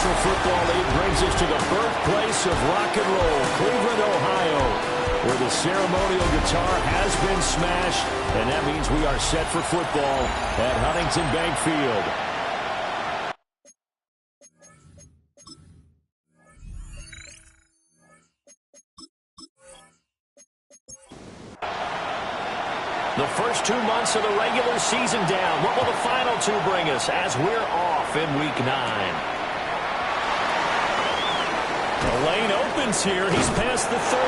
National Football League brings us to the birthplace of rock and roll, Cleveland, Ohio, where the ceremonial guitar has been smashed, and that means we are set for football at Huntington Bank Field. The first 2 months of the regular season down. What will the final two bring us as we're off in Week 9? The lane opens here. He's past the 30.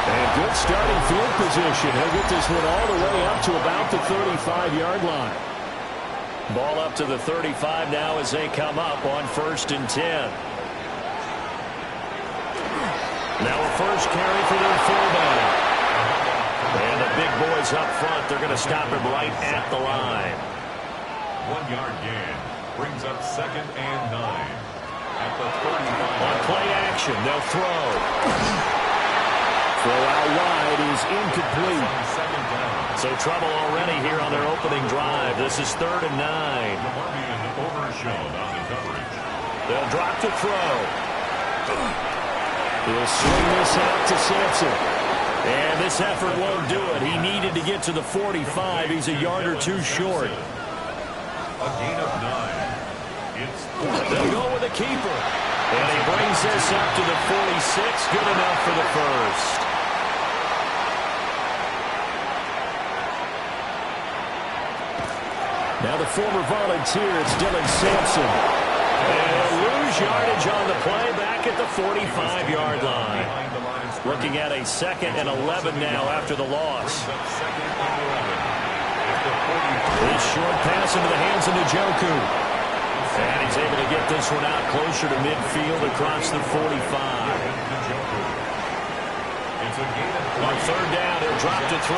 And good starting field position. He'll get this one all the way up to about the 35-yard line. Ball up to the 35 now as they come up on 1st and 10. Now a first carry for their fullback. And the big boys up front, they're going to stop him right at the line. 1-yard gain brings up 2nd and 9. At the 35. On play action, they'll throw. Throw out wide is incomplete. Second down. So trouble already here on their opening drive. This is 3rd and 9. Overshown on the coverage. They'll drop to throw. He'll swing this out to Sampson. And this effort won't do it. He needed to get to the 45. He's a yard or two short. A gain of 9. They'll go with a keeper. And he brings this up to the 46. Good enough for the first. Now the former Volunteer, it's Dylan Sampson. And he'll lose yardage on the play back at the 45-yard line. Looking at a 2nd and 11 now after the loss. This short pass into the hands of Njoku. And he's able to get this one out closer to midfield across the 45. On 3rd down, he'll drop to throw.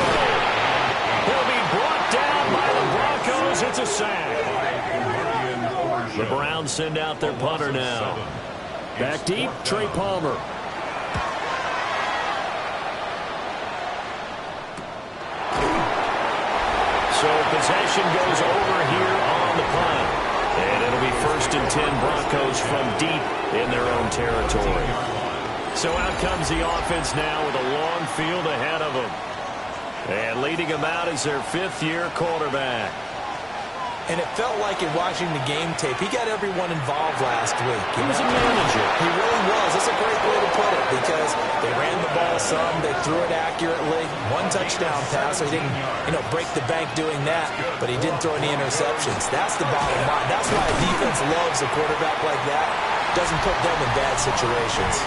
He'll be brought down by the Broncos. It's a sack. The Browns send out their punter now. Back deep, Trey Palmer. So possession goes over here on the punt. And it'll be 1st and 10 Broncos from deep in their own territory. So out comes the offense now with a long field ahead of them. And leading them out is their 5th-year quarterback. And it felt like in watching the game tape, he got everyone involved last week. He was a manager. He really was. That's a great way to put it because they ran the ball some, they threw it accurately. 1 touchdown pass, so he didn't, break the bank doing that, but he didn't throw any interceptions. That's the bottom line. That's why a defense loves a quarterback like that. Doesn't put them in bad situations.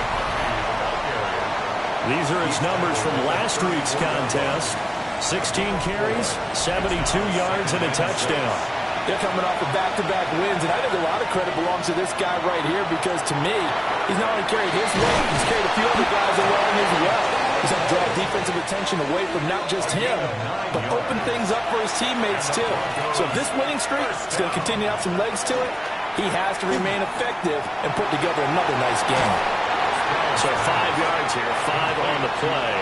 These are his numbers from last week's contest. 16 carries, 72 yards, and a touchdown. They're coming off of back-to-back wins, and I think a lot of credit belongs to this guy right here because, to me, he's not only carried his weight, he's carried a few other guys along as well. He's helped draw defensive attention away from not just him, but open things up for his teammates, too. So if this winning streak is going to continue to have some legs to it, he has to remain effective and put together another nice game. So 5 yards here, 5 on the play,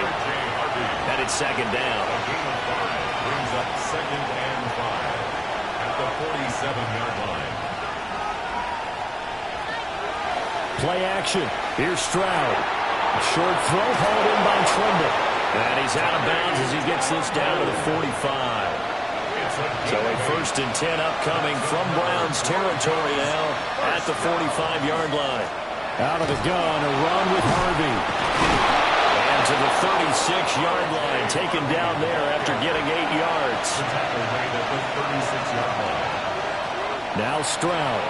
and it's 2nd down. A gain of 5 brings up 2nd and 5. The 47-yard line. Play action. Here's Stroud. A short throw hauled in by Trimble. And he's out of bounds as he gets this down to the 45. So a 1st and 10 upcoming from Browns territory now at the 45-yard line. Out of the gun, a run with Harvey. And to the 36-yard line, taken down there after getting 8 yards. Now Stroud.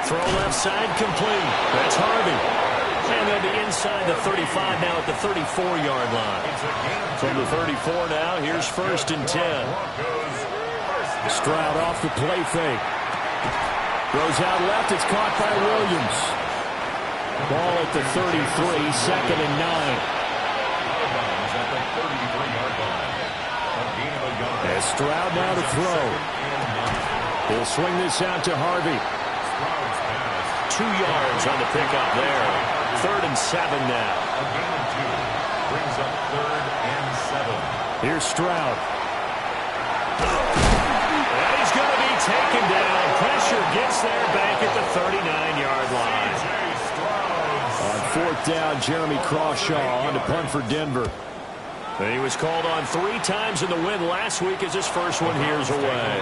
Throw left side complete. That's Harvey. And they'll be inside the 35 now at the 34-yard line. From the 34 now, here's 1st and 10. Stroud off the play fake. Throws out left. It's caught by Williams. Ball at the 33, 2nd and 9. As Stroud now to throw. He'll swing this out to Harvey. 2 yards on the pickup there. 3rd and 7 now. A gain of 2 brings up 3rd and 7. Here's Stroud. And he's going to be taken down. Pressure gets there back at the 39-yard line. On 4th down, Jeremy Crawshaw on to punt for Denver. And he was called on 3 times in the win last week as his first one here's away.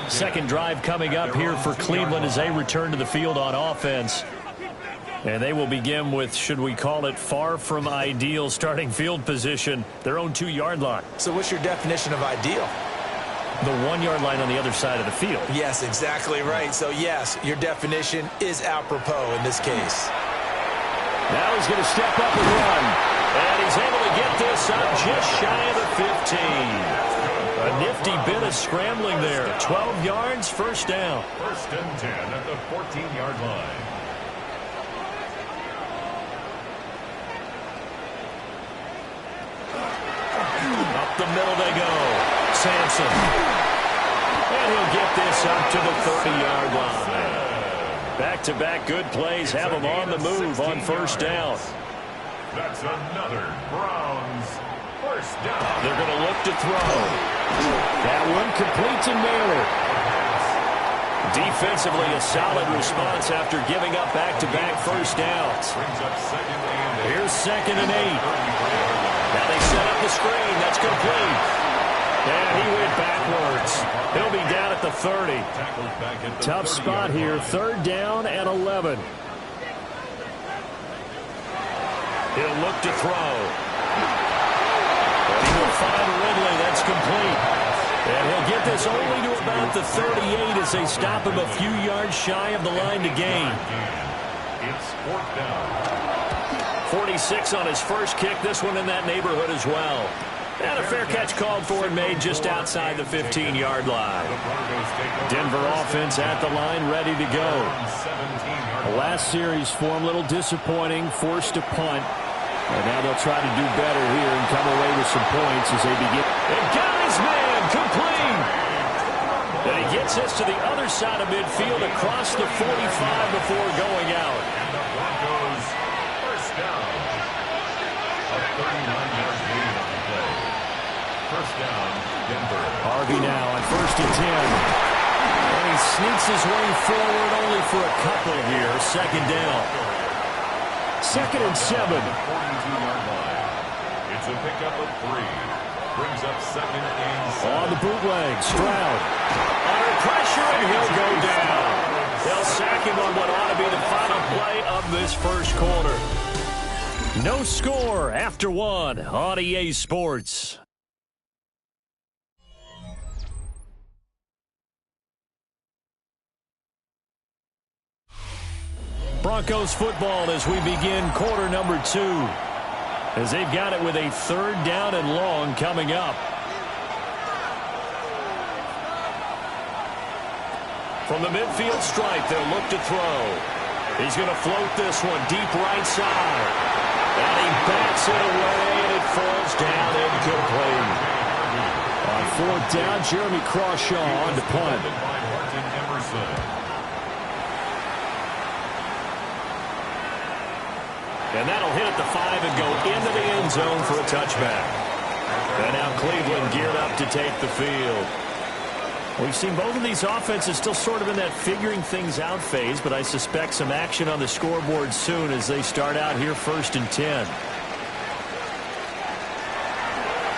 Second drive coming up here for Cleveland as they return to the field on offense. And they will begin with, should we call it, far from ideal starting field position, their own 2-yard line. So what's your definition of ideal? The 1-yard line on the other side of the field. Yes, exactly right. So, yes, your definition is apropos in this case. Now he's going to step up and run. And he's able to get this up just shy of the 15. A nifty bit of scrambling there. 12 yards, first down. 1st and 10 at the 14-yard line. Up the middle they go. Sampson. And he'll get this up to the 30-yard line. Back-to-back good plays have him on the move on first down. That's another Browns first down. They're going to look to throw. That one complete to Naylor. Defensively, a solid response after giving up back-to-back first downs. Brings up 2nd and 8. Here's 2nd and 8. Now they set up the screen. That's complete. And he went backwards. He'll be down at the 30. Tough spot here. 3rd down and 11. He'll look to throw. And he will find Ridley. That's complete. And he'll get this only to about the 38 as they stop him a few yards shy of the line to gain. It's 4th down. 46 on his first kick. This one in that neighborhood as well. And a fair catch called for and made just outside the 15-yard line. Denver offense at the line, ready to go. The last series for him, a little disappointing, forced to punt. And now they'll try to do better here and come away with some points as they begin. And got his man, complete. And he gets us to the other side of midfield across the 45 before going out. And the Broncos first down. A 39-yard gain on the play. First down, Denver. Harvey now on 1st and 10. And he sneaks his way forward only for a couple here. 2nd down. 2nd and 7. 42-yard line. It's a pickup of 3. Brings up 2nd and 7. On the bootleg, Stroud. Under pressure, and he'll go down. They'll sack him on what ought to be the final play of this first quarter. No score after 1 on EA Sports. Broncos football as we begin quarter number 2. As they've got it with a 3rd down and long coming up. From the midfield stripe, they'll look to throw. He's going to float this one deep right side. And he bats it away, and it falls down incomplete. On 4th down, Jeremy Crawshaw on to punt. And that'll hit at the 5 and go into the end zone for a touchback. And now Cleveland geared up to take the field. We've seen both of these offenses still sort of in that figuring things out phase, but I suspect some action on the scoreboard soon as they start out here 1st and 10.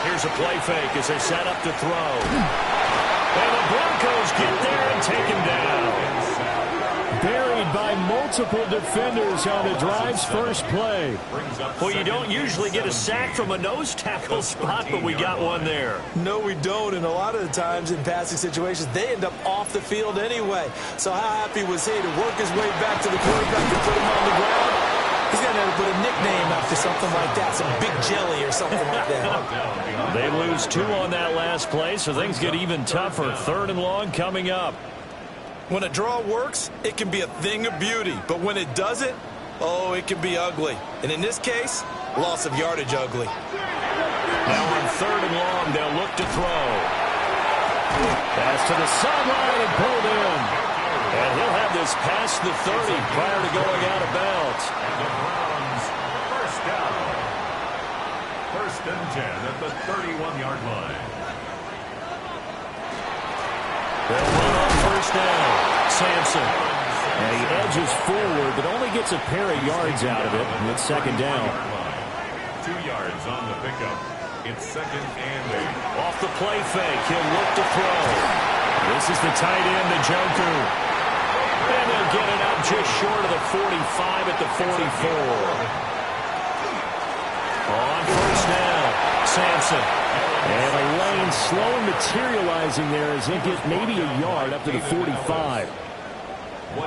Here's a play fake as they set up to throw. And the Broncos get there and take him down. Buried by multiple defenders on the drive's first play. Well, you don't usually get a sack from a nose tackle spot, but we got one there. No, we don't, and a lot of the times in passing situations, they end up off the field anyway. So how happy was he to work his way back to the quarterback and put him on the ground? He's going to have to put a nickname after something like that, some Big Jelly or something like that. They lose 2 on that last play, so things get even tougher. 3rd and long coming up. When a draw works, it can be a thing of beauty. But when it doesn't, oh, it can be ugly. And in this case, loss of yardage ugly. Now on 3rd and long, they'll look to throw. Pass to the sideline and pulled in. And he'll have this past the 30 prior to going out of bounds. And the Browns first down. 1st and 10 at the 31-yard line. They'll run on first down. Sampson. And he edges forward, but only gets a pair of yards out of it. And it's second down. 2 yards on the pickup. It's second and 8. Off the play fake, he'll look to throw. This is the tight end, the Joker. And they'll get it up just short of the 45 at the 44. On first down, Sampson. And a lane slowly materializing there as it gets maybe a yard up to the 45.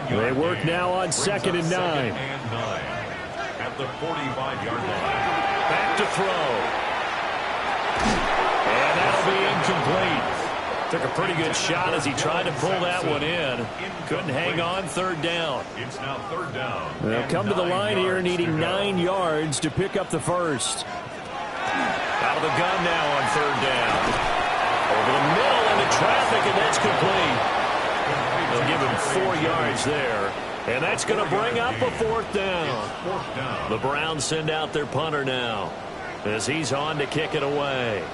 They work now on second and 9. At the 45-yard line. Back to throw. And that'll be incomplete. Took a pretty good shot as he tried to pull that one in. Couldn't hang on, third down. It's now third down. They'll come to the line here needing 9 yards to pick up the first. Out of the gun now on third down. Over the middle into traffic, and that's complete. They'll give him 4 yards there. And that's going to bring up a fourth down. The Browns send out their punter now as he's on to kick it away.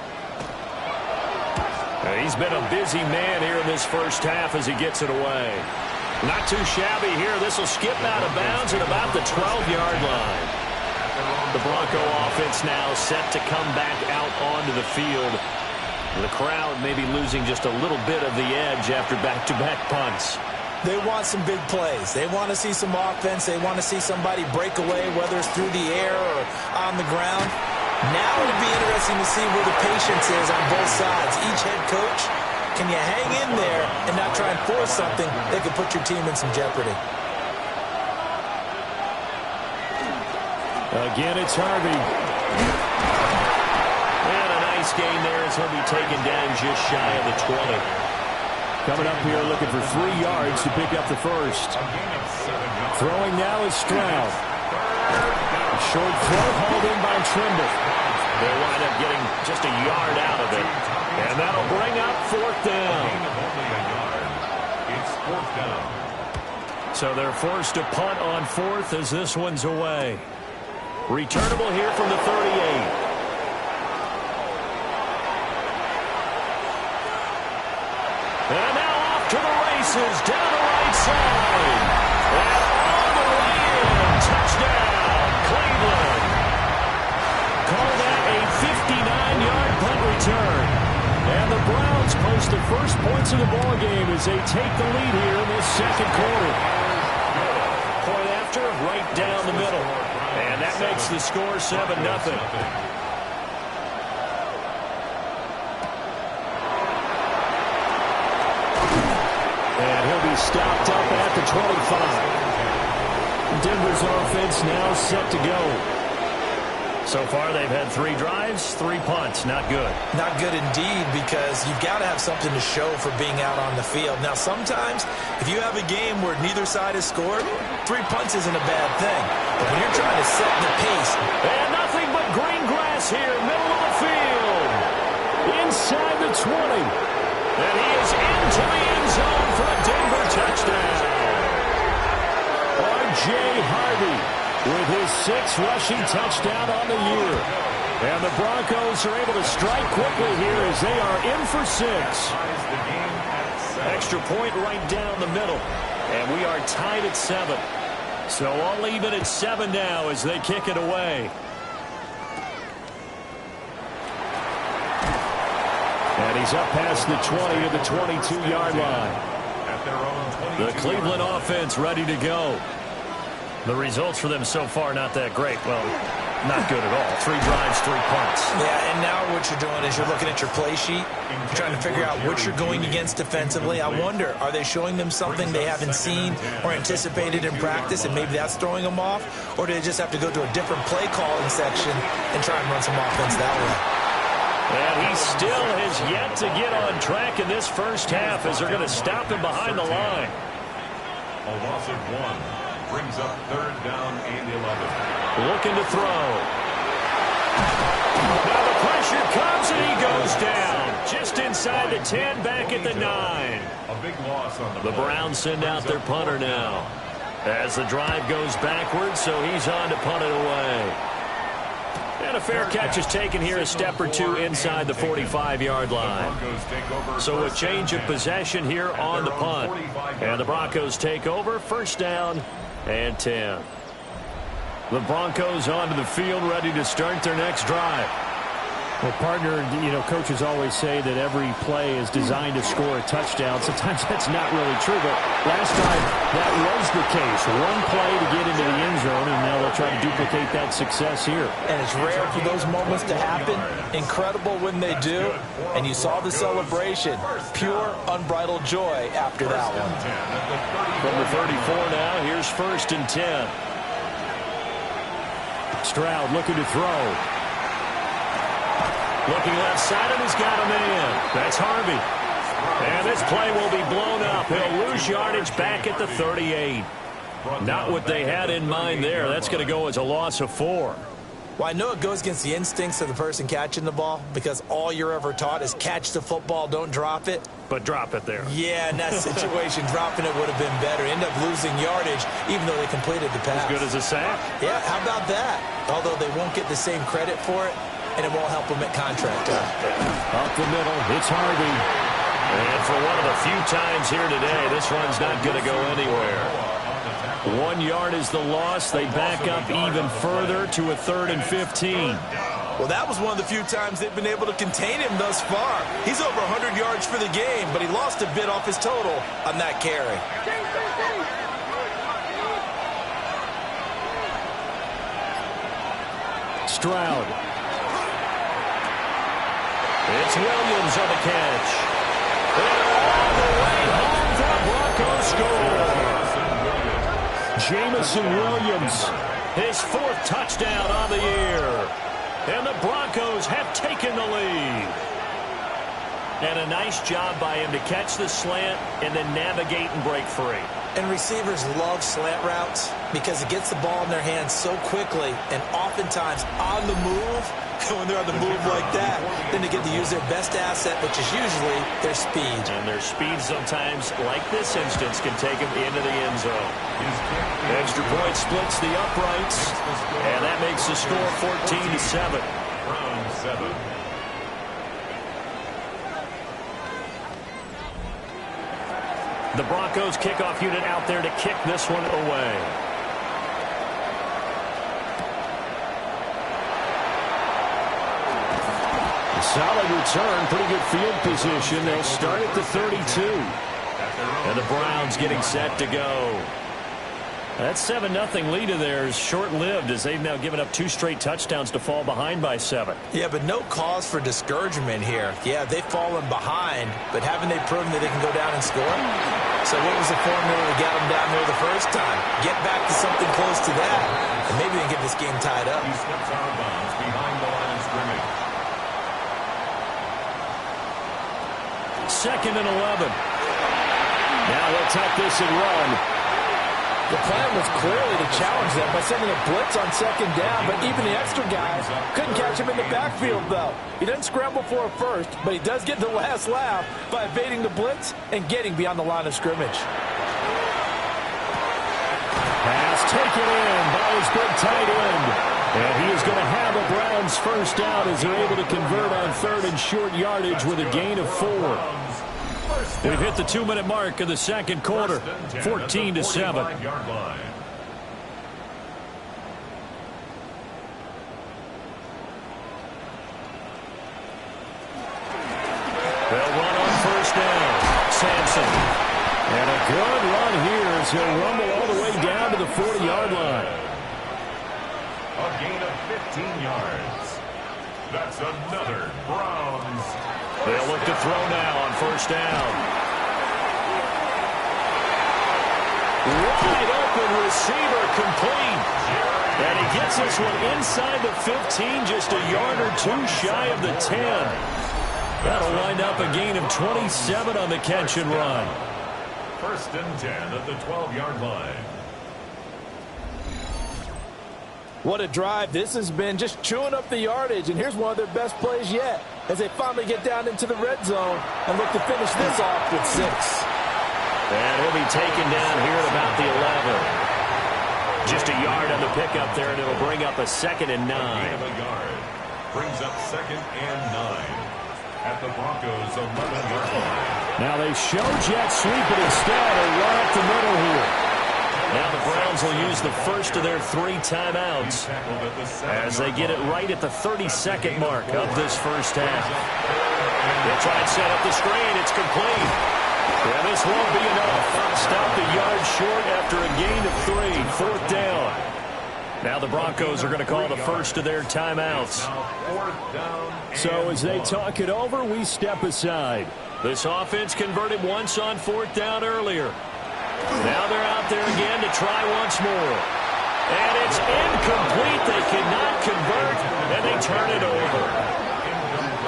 He's been a busy man here in this first half as he gets it away. Not too shabby here. This will skip out of bounds at about the 12-yard line. The Bronco offense now set to come back out onto the field. The crowd may be losing just a little bit of the edge after back-to-back punts. They want some big plays. They want to see some offense. They want to see somebody break away, whether it's through the air or on the ground. Now it'll be interesting to see where the patience is on both sides. Each head coach, can you hang in there and not try and force something that could put your team in some jeopardy? Again, it's Harvey. And a nice gain there as he'll be taken down just shy of the 20. Coming up here looking for 3 yards to pick up the first. Throwing now is Stroud. A short throw hauled in by Trimble. They'll wind up getting just a yard out of it. And that'll bring up fourth down. It's fourth down. So they're forced to punt on fourth as this one's away. Returnable here from the 38. And now off to the races, down the right side. And all the way in, touchdown, Cleveland. Call that a 59-yard punt return. And the Browns post the first points of the ballgame as they take the lead here in this second quarter. Point after, right down the middle. And that makes the score 7-0. And he'll be stopped up at the 25. Denver's offense now set to go. So far, they've had 3 drives, 3 punts. Not good. Not good indeed, because you've got to have something to show for being out on the field. Now, sometimes, if you have a game where neither side has scored, 3 punts isn't a bad thing. But when you're trying to set the pace. And nothing but green grass here, middle of the field. Inside the 20. And he is into the end zone for a Denver touchdown. R.J. Harvey with his 6th rushing touchdown on the year. And the Broncos are able to strike quickly here as they are in for 6. Extra point right down the middle. And we are tied at 7. So all even at 7 now as they kick it away. And he's up past the 20 to the 22-yard line. The Cleveland offense ready to go. The results for them so far not that great. Well, not good at all. 3 drives, 3 punts. Yeah, and now what you're doing is you're looking at your play sheet. You're trying to figure out what you're going against defensively. I wonder, are they showing them something they haven't seen or anticipated in practice, and maybe that's throwing them off? Or do they just have to go to a different play calling section and try and run some offense that way? And he still has yet to get on track in this first half as they're going to stop him behind the line. A loss of 1 brings up third down and 11. Looking to throw. Now the pressure comes and he goes down. Just inside the 10, back at the 9. A big loss on the Browns send out their punter now. As the drive goes backwards, so he's on to punt it away. And a fair catch is taken here, a step or two inside the 45-yard line. So a change of possession here on the punt. And the Broncos take over, first down and 10. The Broncos onto the field, ready to start their next drive. Well, partner, coaches always say that every play is designed to score a touchdown. Sometimes that's not really true, but last time that was the case. One play to get into the end zone, and now they'll try to duplicate that success here. And it's rare for those moments to happen. Incredible when they do. And you saw the celebration. Pure, unbridled joy after that one. From the 34 now, here's first and 10. Stroud looking to throw. Looking left side, and he's got a man. That's Harvey. And this play will be blown up. He'll lose yardage back at the 38. Not what they had in mind there. That's going to go as a loss of 4. Well, I know it goes against the instincts of the person catching the ball because all you're ever taught is catch the football, don't drop it. But drop it there. Yeah, in that situation, dropping it would have been better. End up losing yardage, even though they completed the pass. As good as a sack? Yeah, how about that? Although they won't get the same credit for it, and it won't help them at contract time. Up the middle, it's Harvey. And for one of the few times here today, this run's not going to go anywhere. 1 yard is the loss. They back up even further to a 3rd and 15. Well, that was one of the few times they've been able to contain him thus far. He's over 100 yards for the game, but he lost a bit off his total on that carry. Stroud. It's Williams on the catch. And all the way home, the Broncos score. Jamison Williams, his 4th touchdown on the year. And the Broncos have taken the lead. And a nice job by him to catch the slant and then navigate and break free. And receivers love slant routes because it gets the ball in their hands so quickly and oftentimes on the move. When they're on the move like that, then they get to use their best asset, which is usually their speed. And their speed sometimes, like this instance, can take them into the end zone. Extra point splits the uprights, and that makes the score 14-7. Round 7. The Broncos kickoff unit out there to kick this one away. Solid return, pretty good field position. They'll start at the 32. And the Browns getting set to go. That 7-0 lead of theirs short-lived as they've now given up 2 straight touchdowns to fall behind by 7. Yeah, but no cause for discouragement here. Yeah, they've fallen behind, but haven't they proven that they can go down and score? So what was the formula to get them down there the first time? Get back to something close to that, and maybe they can get this game tied up. He steps out of bounds behind the line of scrimmage. 2nd and 11. Now they'll tuck this and run. The plan was clearly to challenge them by sending a blitz on 2nd down, but even the extra guys couldn't catch him in the backfield, though. He doesn't scramble for a first, but he does get the last laugh by evading the blitz and getting beyond the line of scrimmage. Pass taken in by his big tight end. And he is going to have a Browns first down as they're able to convert on 3rd and short yardage with a gain of 4. We've hit the 2-minute mark of the 2nd quarter, 14-7. They'll run on first down. Sampson. And a good run here as he'll rumble all the way down to the 40-yard line. A gain of 15 yards. That's another Browns. They'll look to throw now on first down. Wide open receiver complete. And he gets this one inside the 15, just a yard or 2 shy of the 10. That'll wind up a gain of 27 on the catch and run. 1st and 10 at the 12-yard line. What a drive this has been, just chewing up the yardage, and here's one of their best plays yet as they finally get down into the red zone and look to finish this off with 6. And he'll be taken down here at about the Just a yard on the pickup there, and it'll bring up a 2nd and 9. Gain of a yard. Brings up 2nd and 9 at the Broncos' 11-yard line. Now they show jet sweep it instead, or right up the middle here. Now the Browns will use the first of their 3 timeouts as they get it right at the 32nd mark of this first half. They'll try and set up the screen. It's complete. Yeah, this won't be enough. Stop the yard short after a gain of 3. 4th down. Now the Broncos are going to call the first of their timeouts. So as they talk it over, we step aside. This offense converted once on 4th down earlier. Now they're out there again to try once more. And it's incomplete. They cannot convert, and they turn it over.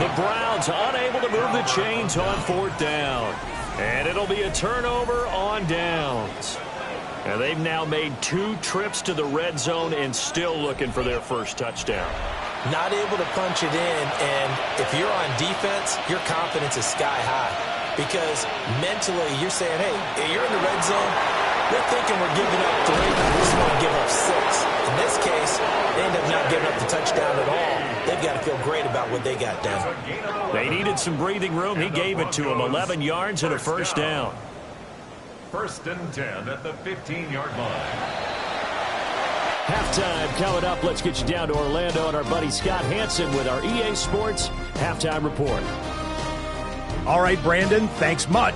The Browns unable to move the chains on 4th down. And it'll be a turnover on downs. And they've now made 2 trips to the red zone and still looking for their first touchdown. Not able to punch it in, and if you're on defense, your confidence is sky high. Because mentally, you're saying, hey, you're in the red zone. They're thinking we're giving up 3. We just want to give up 6. In this case, they end up not giving up the touchdown at all. They've got to feel great about what they got done. They needed some breathing room. He gave it to them. 11 yards and a first down. 1st and 10 at the 15-yard line. Halftime coming up. Let's get you down to Orlando and our buddy Scott Hansen with our EA Sports Halftime Report. All right, Brandon, thanks much.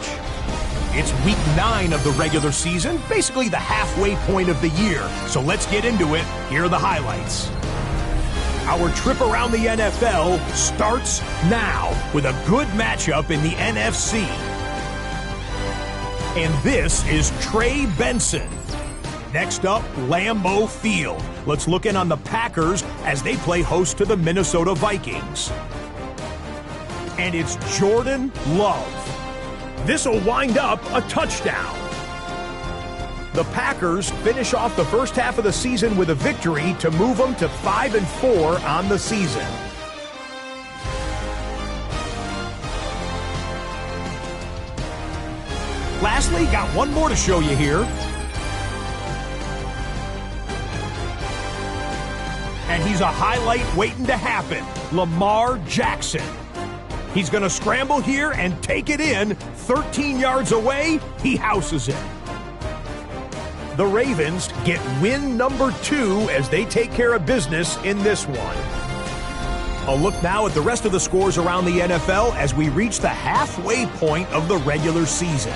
It's week 9 of the regular season, basically the halfway point of the year. So let's get into it. Here are the highlights. Our trip around the NFL starts now with a good matchup in the NFC. And this is Trey Benson. Next up, Lambeau Field. Let's look in on the Packers as they play host to the Minnesota Vikings. And it's Jordan Love. This will wind up a touchdown. The Packers finish off the first half of the season with a victory to move them to 5-4 on the season. Lastly, got one more to show you here. And he's a highlight waiting to happen. Lamar Jackson. He's going to scramble here and take it in. 13 yards away, he houses it. The Ravens get win number 2 as they take care of business in this one. A look now at the rest of the scores around the NFL as we reach the halfway point of the regular season.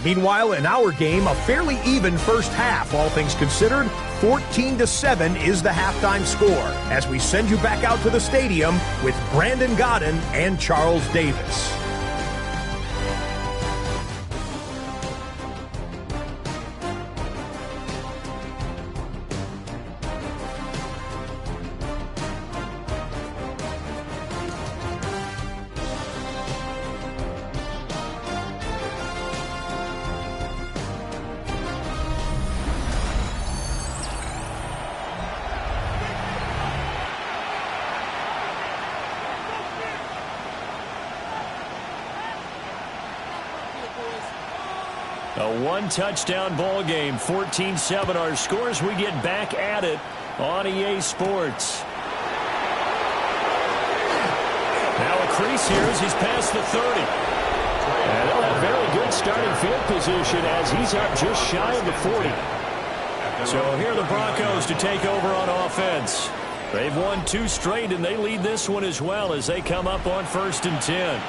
Meanwhile, in our game, a fairly even first half, all things considered. 14-7 is the halftime score as we send you back out to the stadium with Brandon Godden and Charles Davis. A one-touchdown ball game, 14-7 our scores. We get back at it on EA Sports. Now a crease here as he's past the 30. And they'll have very good starting field position as he's up just shy of the 40. So here are the Broncos to take over on offense. They've won 2 straight, and they lead this one as well as they come up on 1st and 10.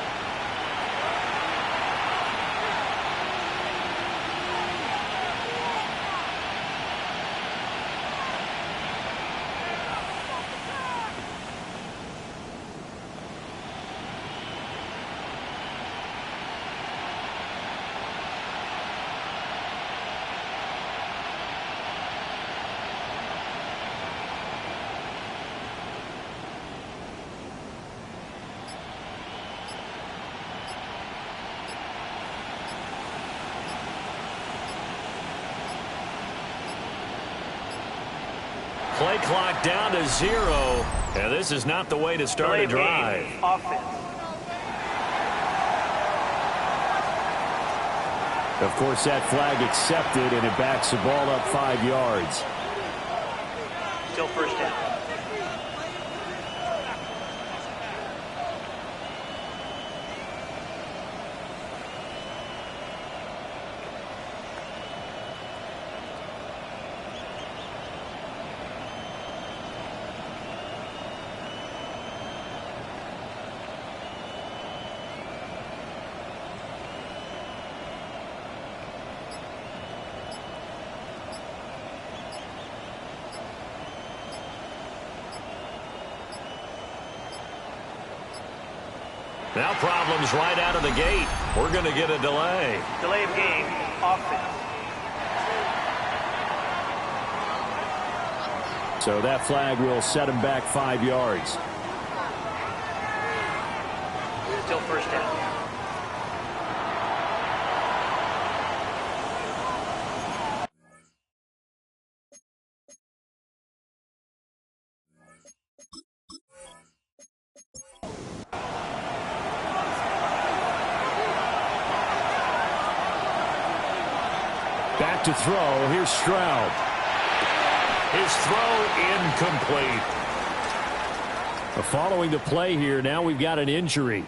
Play clock down to 0. And this is not the way to start a drive. Of course, that flag accepted, and it backs the ball up 5 yards. Still first down. Now problems right out of the gate. We're going to get a delay. Delay of game, offense. So that flag will set him back 5 yards. Still first down. Back to throw. Here's Stroud. His throw incomplete. Following the play here, now we've got an injury.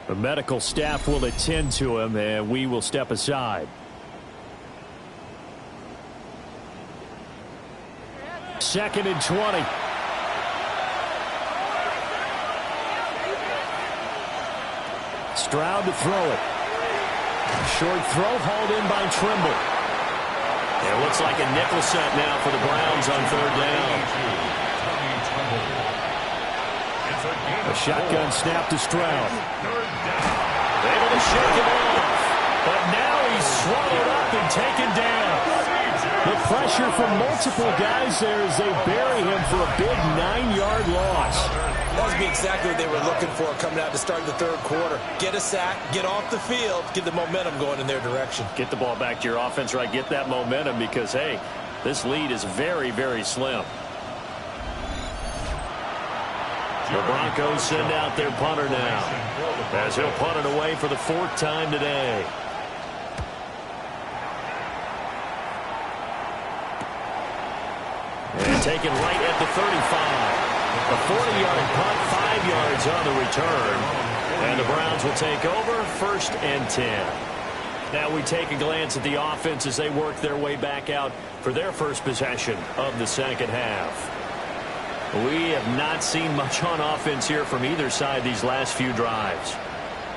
The medical staff will attend to him, and we will step aside. Second and 20. Stroud to throw it. Short throw hauled in by Trimble. It looks like a nickel set now for the Browns on third down. A shotgun snap to Stroud. Able to shake him off. But now he's swallowed up and taken down. The pressure from multiple guys there as they bury him for a big 9-yard loss. That would be exactly what they were looking for coming out to start the third quarter. Get a sack, get off the field, get the momentum going in their direction. Get the ball back to your offense, right? Get that momentum because, hey, this lead is very, very slim. The Broncos send out their punter now as he'll punt it away for the 4th time today. And taken right at the 35. A 40-yard punt, 5 yards on the return. And the Browns will take over 1st and 10. Now we take a glance at the offense as they work their way back out for their first possession of the second half. We have not seen much on offense here from either side these last few drives.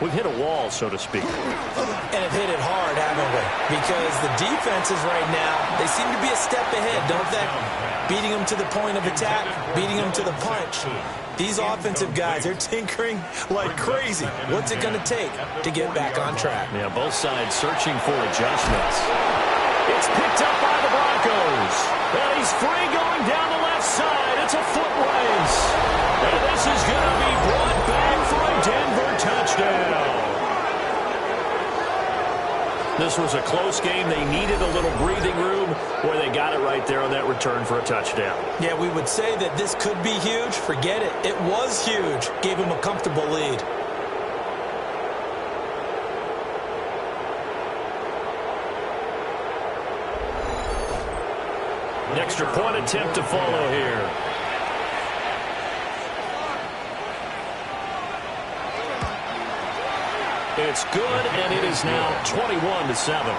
We've hit a wall, so to speak. And have hit it hard, haven't we? Because the defenses right now, they seem to be a step ahead, don't they? Beating them to the point of attack, beating them to the punch. These offensive guys, they're tinkering like crazy. What's it going to take to get back on track? Yeah, both sides searching for adjustments. It's picked up by the Broncos. And he's free going down the left side. It's a foot race. And this is going to be brought back for a Denver touchdown. This was a close game. They needed a little breathing room where they got it right there on that return for a touchdown. Yeah, we would say that this could be huge. Forget it. It was huge. Gave him a comfortable lead. An extra point attempt to follow here. It's good, and it is now 21-7.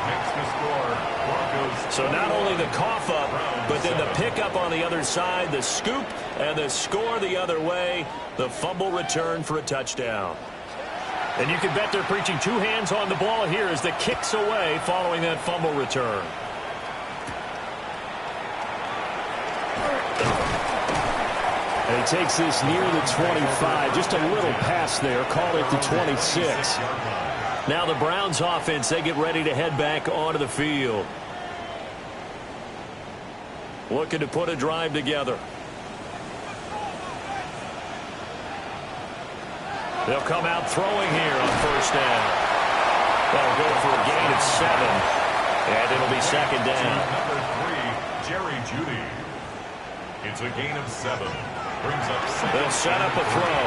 So not only the cough up, but then the pickup on the other side, the scoop, and the score the other way, the fumble return for a touchdown. And you can bet they're preaching 2 hands on the ball here as the kick's away following that fumble return. And he takes this near the 25. Just a little pass there. Call it the 26. Now the Browns offense, they get ready to head back onto the field. Looking to put a drive together. They'll come out throwing here on first down. They'll go for a gain of 7. And it'll be second down. Number 3, Jerry Jeudy. It's a gain of 7. Brings up 6. They'll set up a throw.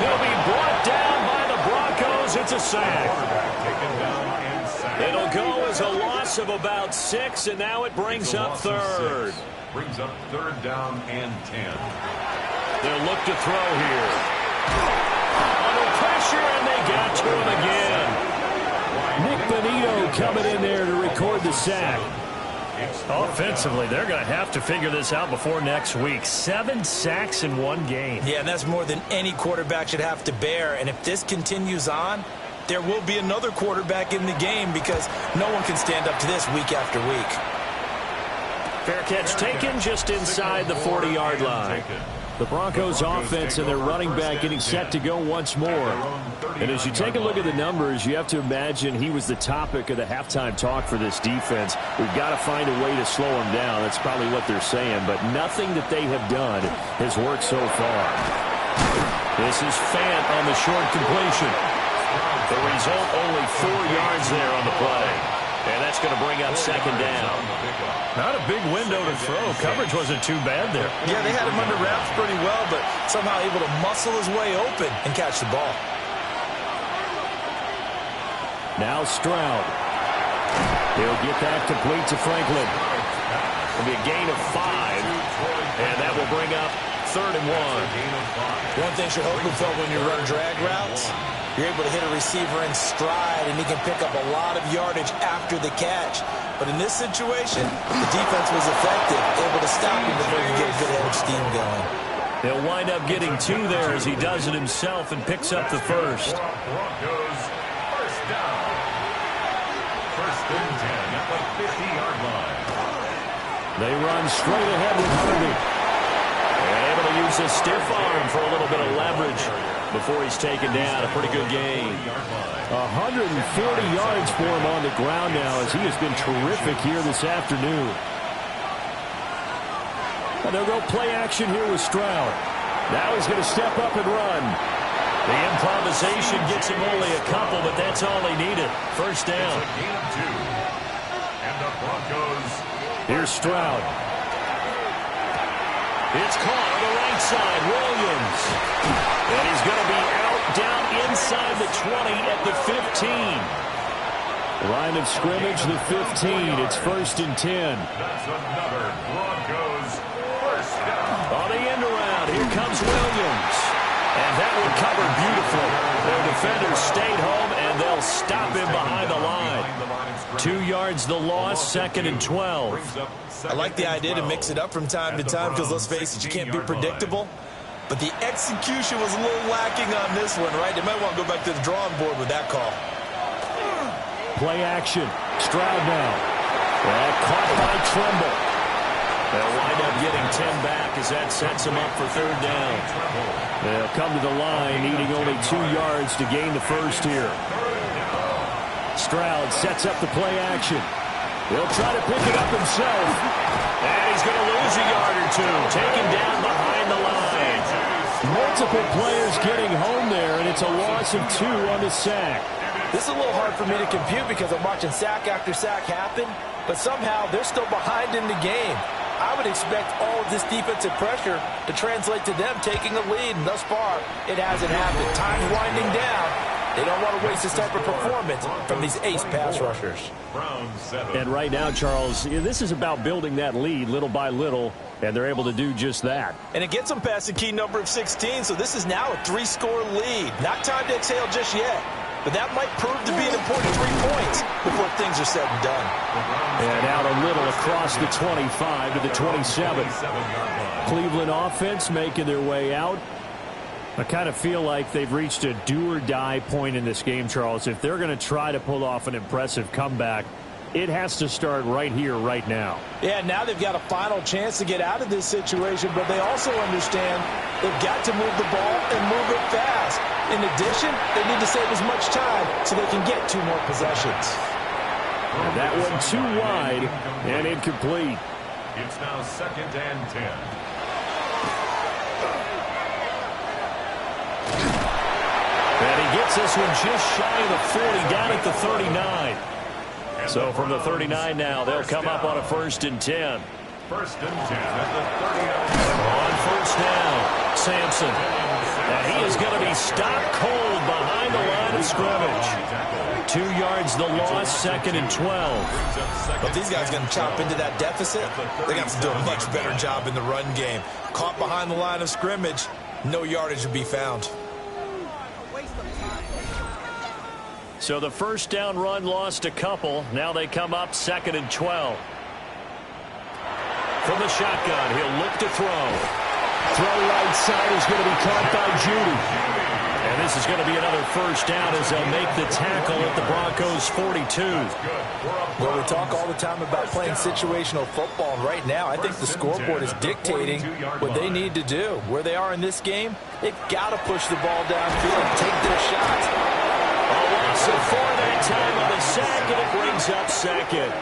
He'll be brought down by the Broncos. It's a sack. Quarterback taken down and It'll go as a loss of about 6, and now it brings up third. Brings up third down and 10. They'll look to throw here. Under pressure, and they got to him again. Nick Bonito coming in there to record the sack. Offensively, they're going to have to figure this out before next week. 7 sacks in one game. Yeah, and that's more than any quarterback should have to bear. And if this continues on, there will be another quarterback in the game because no one can stand up to this week after week. Fair catch taken just inside the 40-yard line. The Broncos offense and their running back getting set to go once more. And as you take a look at the numbers, you have to imagine he was the topic of the halftime talk for this defense. We've got to find a way to slow him down. That's probably what they're saying. But nothing that they have done has worked so far. This is Fant on the short completion. The result, only 4 yards there on the play. And that's going to bring up second down. Not a big window to throw. Coverage wasn't too bad there. Yeah, they had him under wraps pretty well, but somehow able to muscle his way open and catch the ball. Now Stroud. He'll get that complete to Franklin. It'll be a gain of 5, and that will bring up third and 1. One thing you're hoping for when you run drag routes, you're able to hit a receiver in stride, and he can pick up a lot of yardage after the catch. But in this situation, the defense was effective, able to stop him before he could get a good head of steam going. He'll wind up getting 2 there as he does it himself and picks up the first. Broncos first down. First and 10 at the 50-yard line. They run straight ahead with Harvey. And able to use his stiff arm for a little bit of leverage before he's taken down. A pretty good game. 140 yards for him on the ground now as he has been terrific here this afternoon. And they'll go play action here with Stroud. Now he's going to step up and run. The improvisation gets him only a couple, but that's all he needed. First down. It's a gain of 2. And the Broncos. Here's Stroud. It's caught on the right side. Williams. And he's going to be out down inside the 20 at the 15. Line of scrimmage, the 15. It's first and 10. That's another Broncos first down. On the end around, here comes Williams. And that one covered beautifully. Their defenders stayed home, and they'll stop him behind the line. 2 yards the loss, second and 12. I like the idea to mix it up from time to time because, let's face it, you can't be predictable. But the execution was a little lacking on this one, right? They might want to go back to the drawing board with that call. Play action. Stroud now. Well, caught by Tremble. They'll wind up getting 10 back as that sets him up for third down. They'll come to the line, needing only 2 yards to gain the first here. Stroud sets up the play action. He'll try to pick it up himself. And he's going to lose a yard or 2. Taken down behind the line. Multiple players getting home there, and it's a loss of 2 on the sack. This is a little hard for me to compute because I'm watching sack after sack happen, but somehow they're still behind in the game. I would expect all of this defensive pressure to translate to them taking a lead, and thus far, it hasn't happened. Time's winding down. They don't want to waste this type of performance from these ace pass rushers. And right now, Charles, this is about building that lead little by little, and they're able to do just that. And it gets them past the key number of 16, so this is now a 3-score lead. Not time to exhale just yet, but that might prove to be an important 3 points before things are said and done. And out a little across the 25 to the 27. Cleveland offense making their way out. I kind of feel like they've reached a do-or-die point in this game, Charles. If they're going to try to pull off an impressive comeback, it has to start right here, right now. Yeah, now they've got a final chance to get out of this situation, but they also understand they've got to move the ball and move it fast. In addition, they need to save as much time so they can get 2 more possessions. And that one too wide and incomplete. It's now second and 10. And he gets this one just shy of the 40, down at the 39. So from the 39 now, they'll come up on a first and 10. First and 10 at the 39. On first down, Sampson. And he is going to be stopped cold behind the line of scrimmage. 2 yards the loss, 2nd and 12. But these guys are going to chop into that deficit. They're going to have to do a much better job in the run game. Caught behind the line of scrimmage, no yardage to be found. So the first down run lost a couple. Now they come up 2nd and 12. From the shotgun, he'll look to throw. Throw right side is going to be caught by Judy. And this is going to be another first down as they'll make the tackle at the Broncos' 42. Well, we talk all the time about playing situational football, and right now I think the scoreboard is dictating what they need to do. Where they are in this game, they've got to push the ball downfield, take their shots. A loss of 4 that time on the sack, and it brings up 2nd.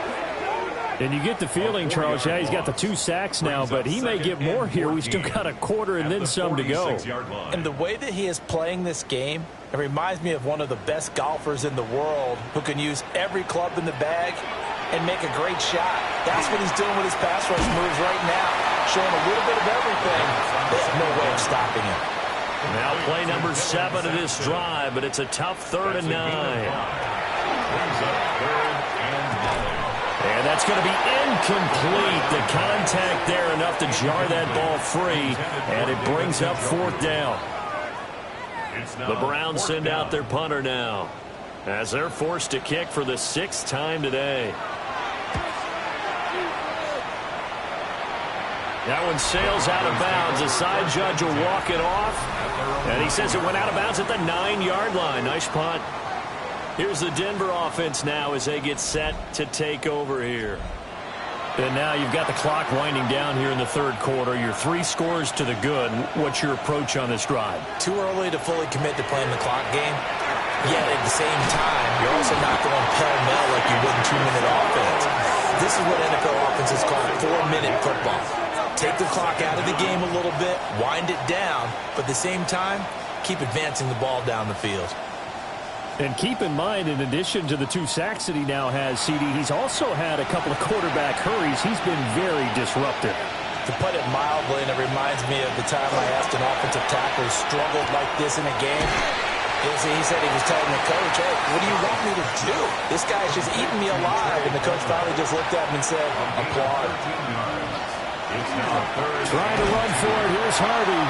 And you get the feeling, Charles, yeah, he's got the 2 sacks now, but he may get more here. We still got a quarter and then some to go. And the way that he is playing this game, it reminds me of one of the best golfers in the world who can use every club in the bag and make a great shot. That's what he's doing with his pass rush moves right now, showing a little bit of everything. There's no way of stopping him. Now play number 7 of this drive, but it's a tough 3rd and 9. And that's going to be incomplete. The contact there enough to jar that ball free, and it brings up 4th down. The Browns send out their punter now as they're forced to kick for the 6th time today. That one sails out of bounds. The side judge will walk it off, and he says it went out of bounds at the 9-yard line. Nice punt. Here's the Denver offense now as they get set to take over here. And now you've got the clock winding down here in the 3rd quarter. You're 3 scores to the good. What's your approach on this drive? Too early to fully commit to playing the clock game. Yet at the same time, you're also not going pell-mell like you would in 2-minute offense. This is what NFL offenses call 4-minute football. Take the clock out of the game a little bit, wind it down, but at the same time, keep advancing the ball down the field. And keep in mind, in addition to the 2 sacks that he now has, CD, he's also had a couple of quarterback hurries. He's been very disruptive. To put it mildly, and it reminds me of the time I asked an offensive tackle who struggled like this in a game. He said he was telling the coach, hey, what do you want me to do? This guy's just eating me alive. And the coach finally just looked at him and said, applaud. Trying to run for it. Here's Harvey.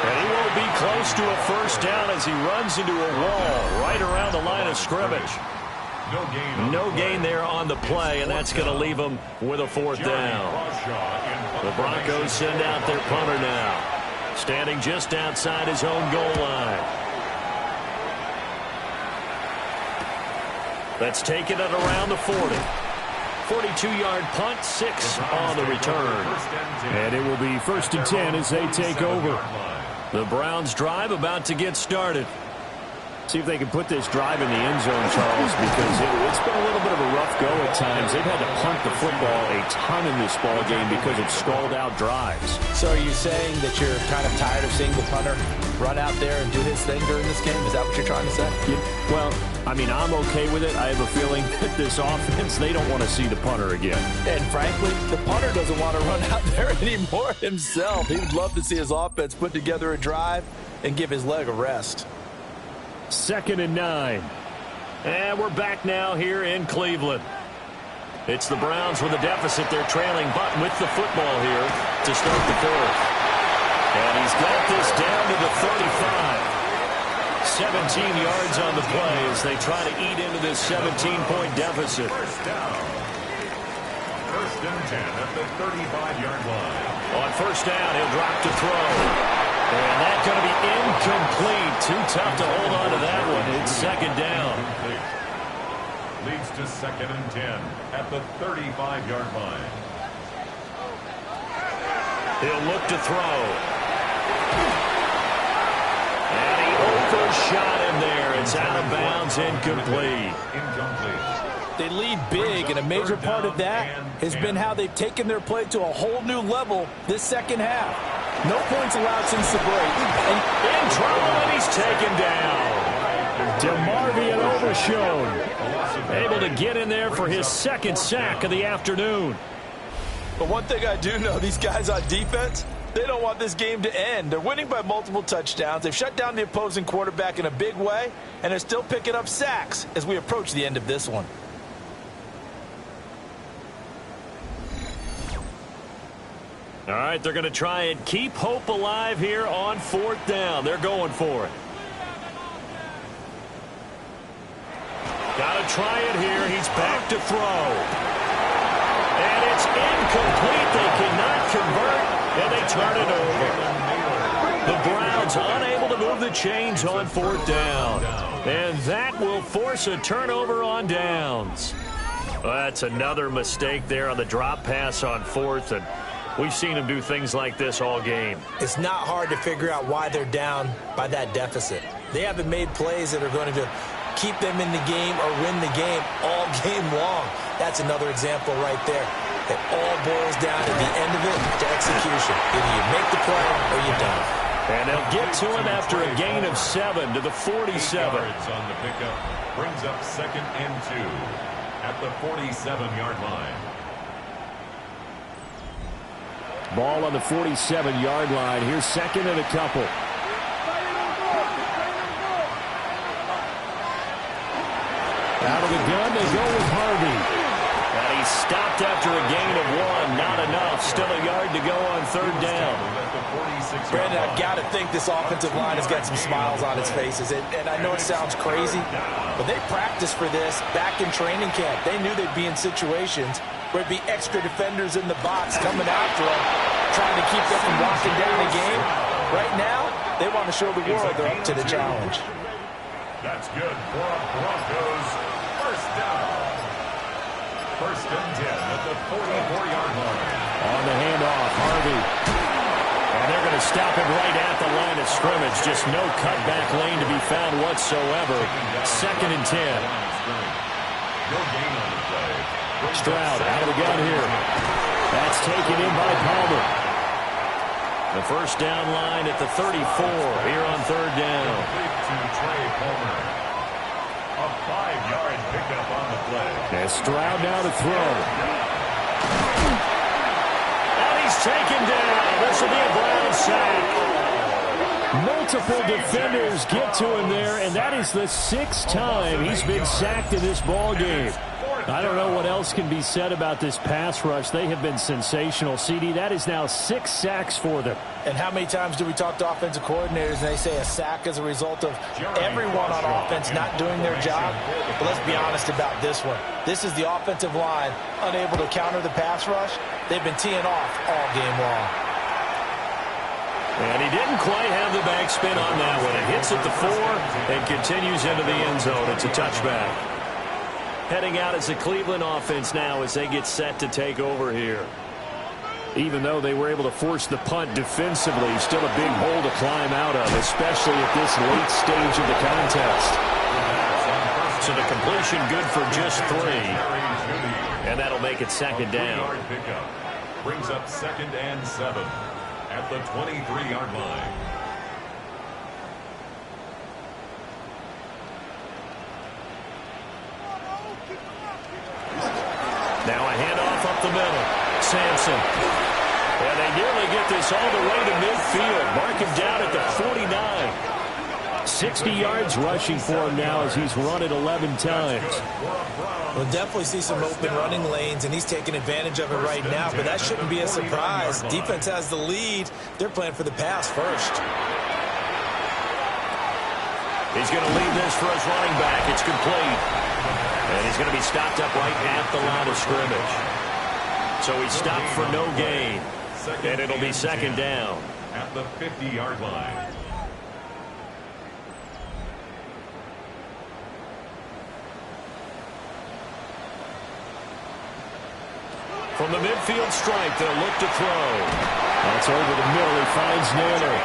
And he won't be close to a first down as he runs into a wall right around the line of scrimmage. No gain there on the play, and that's going to leave him with a 4th down. The Broncos send out their punter now, standing just outside his own goal line. That's taken it around the 40. 42-yard punt, 6 on the return. And it will be 1st and 10 as they take over. The Browns drive about to get started. See if they can put this drive in the end zone, Charles, because it's been a little bit of a rough go at times. They've had to punt the football a ton in this ball game because of stalled-out drives. So are you saying that you're kind of tired of seeing the punter run out there and do his thing during this game? Is that what you're trying to say? Yeah, well, I mean, I'm okay with it. I have a feeling that this offense, they don't want to see the punter again. And frankly, the punter doesn't want to run out there anymore himself. He would love to see his offense put together a drive and give his leg a rest. 2nd and 9. And we're back now here in Cleveland. It's the Browns with a deficit. They're trailing Button with the football here to start the 4th. And he's got this down to the 35. 17 yards on the play as they try to eat into this 17-point deficit. First and 10 at the 35-yard line. On first down, he'll drop to throw. And that's going to be incomplete. Too tough to hold on to that one. It's 2nd down. Leads to 2nd and 10 at the 35-yard line. He'll look to throw. And he overshot him there. It's out of bounds, incomplete. They lead big, and a major part of that has been how they've taken their play to a whole new level this second half. No points allowed since the break. And in trouble, and he's taken down. DeMarvion overshone. Able to get in there for his 2nd sack of the afternoon. But one thing I do know, these guys on defense, they don't want this game to end. They're winning by multiple touchdowns. They've shut down the opposing quarterback in a big way, and they're still picking up sacks as we approach the end of this one. All right, they're going to try and keep hope alive here on 4th down. They're going for it. Got to try it here. He's back to throw. And it's incomplete. They cannot convert, and they turn it over. The Browns unable to move the chains on 4th down. And that will force a turnover on downs. Well, that's another mistake there on the drop pass on 4th, and we've seen them do things like this all game. It's not hard to figure out why they're down by that deficit. They haven't made plays that are going to keep them in the game or win the game all game long. That's another example right there. It all boils down at the end of it to execution. Either you make the play or you don't. And they'll get to him after a gain of 7 to the 47. 8 yards on the pickup brings up 2nd and 2 at the 47-yard line. Ball on the 47-yard line. Here's 2nd and a couple. Out of the gun, they go with Harvey. And he stopped after a gain of 1. Not enough. Still a yard to go on 3rd down. Brandon, I've got to think this offensive line has got some smiles on its faces. And I know it sounds crazy, but they practiced for this back in training camp. They knew they'd be in situations where it'd be extra defenders in the box coming after them, trying to keep them from walking down the game. Right now, they want to show the world they're up to the challenge. That's good for a Broncos first down. 1st and 10 at the 44-yard line. On the handoff, Harvey. And they're going to stop him right at the line of scrimmage. Just no cutback lane to be found whatsoever. 2nd and 10. No gain on the play. Stroud out of the gun here. That's taken in by Palmer. The first down line at the 34 here on 3rd down. To Trey Palmer. A 5-yard pickup on the play. And Stroud now to throw. And he's taken down. This will be a Brown sack. Multiple defenders get to him there, and that is the 6th time he's been sacked in this ball game. I don't know what else can be said about this pass rush. They have been sensational. CD, that is now 6 sacks for them. And how many times do we talk to offensive coordinators and they say a sack is a result of everyone on offense not doing their job? But let's be honest about this one. This is the offensive line unable to counter the pass rush. They've been teeing off all game long. And he didn't quite have the backspin on that one. It hits at the 4 and continues into the end zone. It's a touchback. Heading out as the Cleveland offense now as they get set to take over here. Even though they were able to force the punt defensively, still a big hole to climb out of, especially at this late stage of the contest. So the completion good for just 3. And that'll make it 2nd down. Brings up 2nd and 7 at the 23-yard line. Now a handoff up the middle. Sampson. And they nearly get this all the way to midfield. Mark him down at the 49. 60 yards rushing for him now as he's run it 11 times. We'll definitely see some open running lanes, and he's taking advantage of it right now, but that shouldn't be a surprise. Defense has the lead. They're playing for the pass first. He's going to lead this for his running back. It's complete. And he's going to be stopped up right at the line of scrimmage. So he's stopped for no gain. And it'll be 2nd down. At the 50-yard line. From the midfield stripe, they'll look to throw. That's over the middle. He finds Naylor.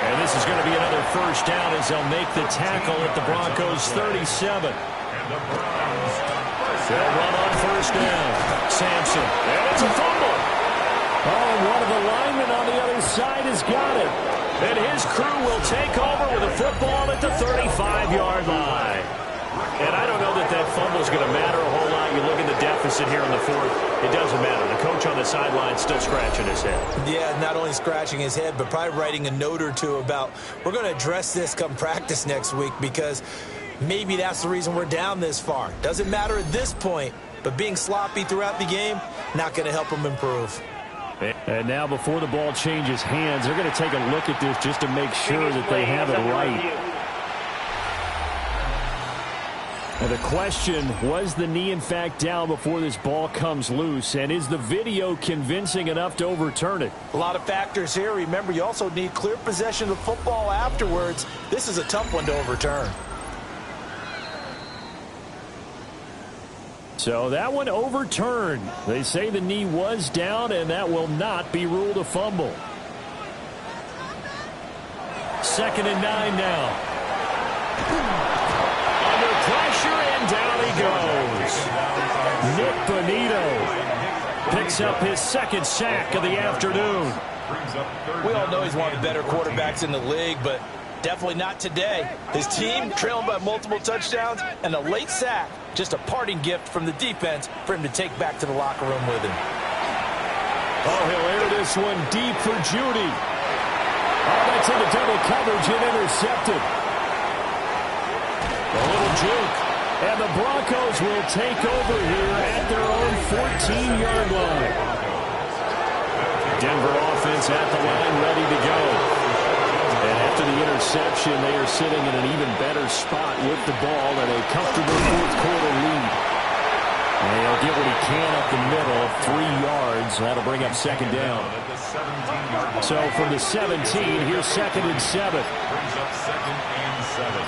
And this is going to be another first down as they'll make the tackle at the Broncos' 37. They'll run on first down. Sampson. And it's a fumble. Oh, and one of the linemen on the other side has got it. And his crew will take over with a football at the 35-yard line. And I don't know that that fumble is going to matter a whole lot. You look at the deficit here in the fourth. It doesn't matter. The coach on the sideline still scratching his head. Yeah, not only scratching his head, but probably writing a note or two about, we're going to address this come practice next week, because maybe that's the reason we're down this far. Doesn't matter at this point, but being sloppy throughout the game, not going to help them improve. And now before the ball changes hands, they're going to take a look at this just to make sure that they have it right. And the question, was the knee in fact down before this ball comes loose? And is the video convincing enough to overturn it? A lot of factors here. Remember, you also need clear possession of the football afterwards. This is a tough one to overturn. So that one overturned. They say the knee was down, and that will not be ruled a fumble. 2nd and 9 now. Under pressure, and down he goes. Nick Bonito picks up his 2nd sack of the afternoon. We all know he's one of the better quarterbacks in the league, but definitely not today. His team trailing by multiple touchdowns, and a late sack, just a parting gift from the defense for him to take back to the locker room with him. Oh, he'll air this one deep for Judy. Oh, that's into double coverage and intercepted. A little juke. And the Broncos will take over here at their own 14-yard line. Denver offense at the line, ready to go. And after the interception, they are sitting in an even better spot with the ball and a comfortable fourth-quarter lead. And he'll get what he can up the middle, 3 yards. That'll bring up 2nd down. So from the 17, here's 2nd and 7. Brings up 2nd and 7.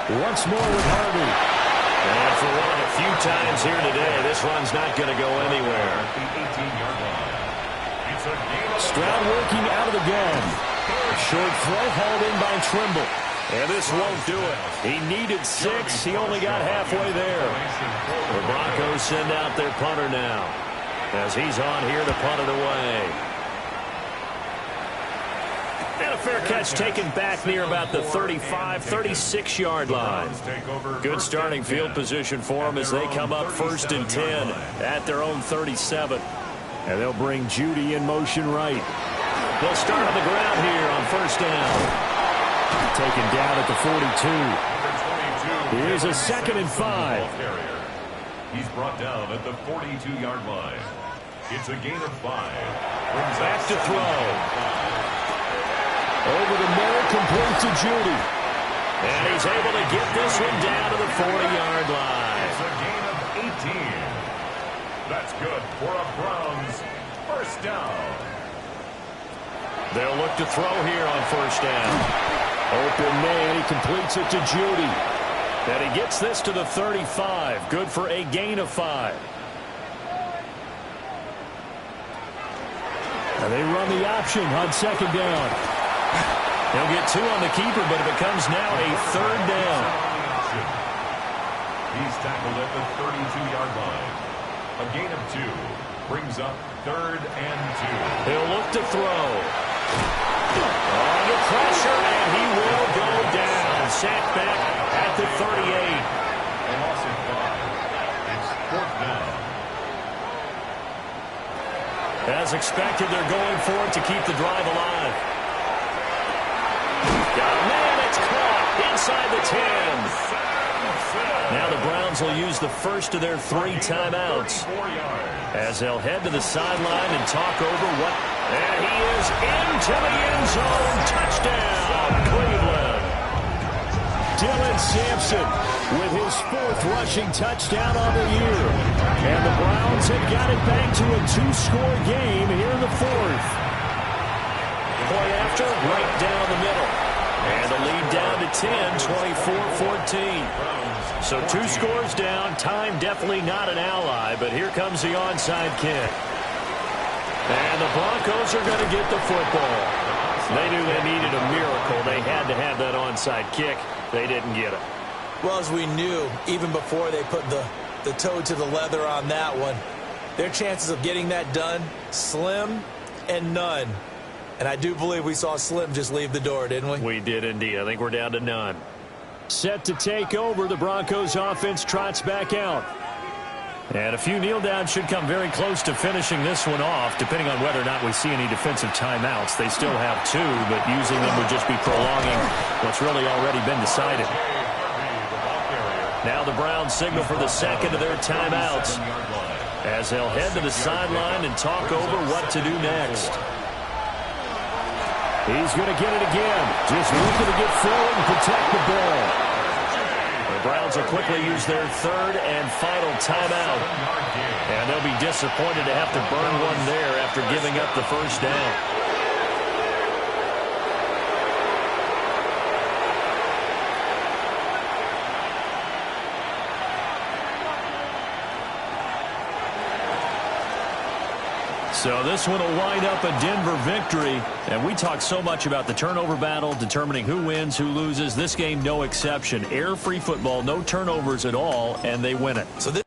Once more with Harvey. And for one of the few times here today, this run's not going to go anywhere. The 18-yard line. It's a game of Stroud working out of the gun. Short throw hauled in by Trimble. And this won't do it. He needed 6. He only got halfway there. The Broncos send out their punter now, as he's on here to punt it away. And a fair catch taken back near about the 35, 36-yard line. Good starting field position for them as they come up 1st and 10 at their own 37. And they'll bring Judy in motion right. They'll start on the ground here on 1st down. Taken down at the 42. Here's a 2nd and 5. He's brought down at the 42-yard line. It's a gain of 5. Back to throw. Over the middle, complete to Judy. And he's able to get this one down to the 40-yard line. It's a gain of 18. That's good for a Browns 1st down. They'll look to throw here on 1st down. Open man, he completes it to Judy. And he gets this to the 35. Good for a gain of 5. And they run the option on 2nd down. He'll get 2 on the keeper, but it becomes now a 3rd down. He's tackled at the 32-yard line. A gain of 2 brings up 3rd and 2. He'll look to throw. Under pressure, and he will go down. Sacked back at the 38. A loss of 5. It's 4th down. As expected, they're going for it to keep the drive alive. Got a man, it's caught inside the 10. Now the Browns will use the first of their 3 timeouts as they'll head to the sideline and talk over what. And he is into the end zone. Touchdown, Cleveland. Dylan Sampson with his 4th rushing touchdown on the year. And the Browns have got it back to a 2-score game here in the 4th. Point after, right down the middle. And the lead down to 10, 24-14. So 2 scores down. Time definitely not an ally, but here comes the onside kick. And the Broncos are going to get the football. They knew they needed a miracle. They had to have that onside kick. They didn't get it. Well, as we knew, even before they put the toe to the leather on that one, their chances of getting that done, slim and none. And I do believe we saw Slim just leave the door, didn't we? We did indeed. I think we're down to none. Set to take over. The Broncos offense trots back out. And a few kneel downs should come very close to finishing this one off, depending on whether or not we see any defensive timeouts. They still have 2, but using them would just be prolonging what's really already been decided. Now the Browns signal for the second of their timeouts as they'll head to the sideline and talk over what to do next. He's going to get it again. Just looking to get forward and protect the ball. The Browns will quickly use their third and final timeout. And they'll be disappointed to have to burn one there after giving up the first down. So this one will wind up a Denver victory. And we talk so much about the turnover battle, determining who wins, who loses. This game, no exception. Air-free football, no turnovers at all, and they win it. So this